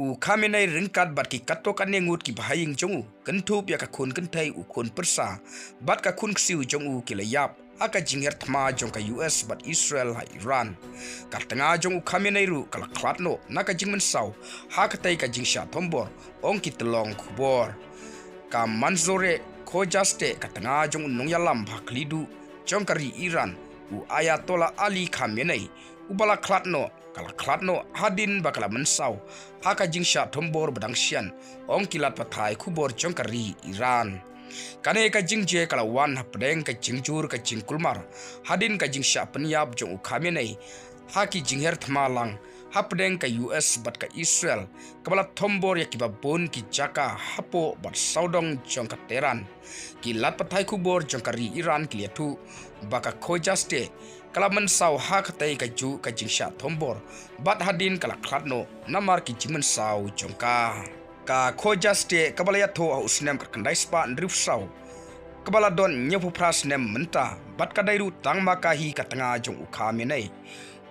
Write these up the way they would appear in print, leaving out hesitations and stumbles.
U khamenai ringkat bat ki kato kan nengut ki bahaying jongu kentup ya ka kun kentai u kun persa bat ka kun ksiu jongu ki layap aka jingher thma jong ka US bat Israel ha Iran ka tanga jongu khamenai ru kala klatno naka jingmen sau ha ka tai ka jingsha thombor ong ki tlong khubor ka manzore khojaste ka tanga jong nongyalam bhaklidu jong kari Iran u Ayatollah Ali Khamenei ubala klatno kala klatno hadin bakala mensau haka jingsha thombor badangsian ong kilat pathai khubor jongkari Iran kane ka jingje kala wan hapdeng ka jingjur ka jingkulmar hadin ka jingsha penyap jong Khamenei haki jingher thmalang hapdeng ka US bat ka Israel kabala thombor ya kiba bon ki jaka hapo bat saudong jong ka Teheran ki lat pathai khubor jongkari Iran kliatu baka khojaste kala mensau hak tai ka ju ka jingsha thombor bat hadin kala klatno namar ki jimen sau jongka ka khojaste kabala ya tho usnem ka kandai spa ndrif sau kabala don nyepu pras nem menta bat kadairu tangma ka hi ka tanga jong Khamenei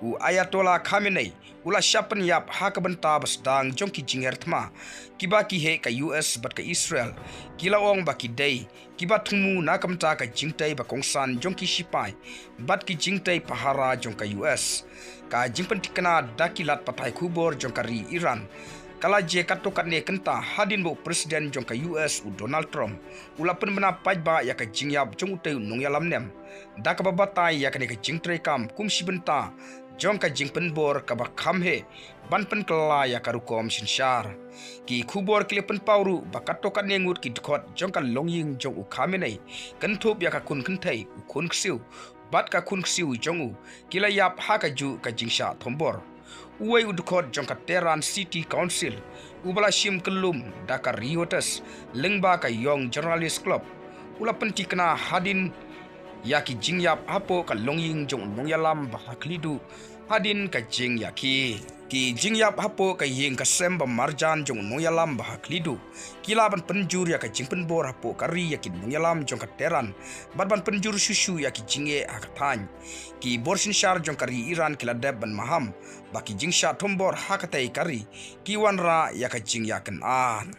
u Ayatollah Khamenei ula syapen yap ha ka benta basdang jong ki jingher thma kiba ki he ka US bat ka Israel kilaong ba ki dei kiba thumu na kamta ka jingtai ba kongsan jong ki sipai bat ki jingtai pahara jong ka US ka jingpen tikana dakilat patai khubor jong kari Iran kala je katokat ne kenta hadin bo presiden jong ka US u Donald Trump ula pen bena pajba ya ka jingyap jong uteu nong yalam nem da ka babatai ya ka ne ka jingtrai kam kum sibenta jong ka jingpen bor ka ba khamhe banpen kala ya ka rukom sinshar ki khubor klipen pauru ba katokat ne ngut ki dkhot jong ka longying jong Khamenei kenthop ya ka kun kenthai u kun ksiu bat ka kun ksiu jong kila yap ha ka ju ka jingsha thombor uai udkhot jong ka Tehran City Council ubala shim kelum Dakar Riotas lengba ka Young Journalist Club ula pentikna hadin yaki jingyap hapo ka longying jong nongyalam bahaklidu hadin ka jing yaki ki jingyap hapo ka ying ka semba marjan jong nongyalam bahaklidu kilaban penjur ya ka jingpen bor hapo kari yaki nongyalam jong ka Teheran badban penjur susu yaki jinge akatany ki borsin shar jong kari Iran kiladeb ban maham baki jingsha thombor hakatai kari ki wanra ya ka jing yakan an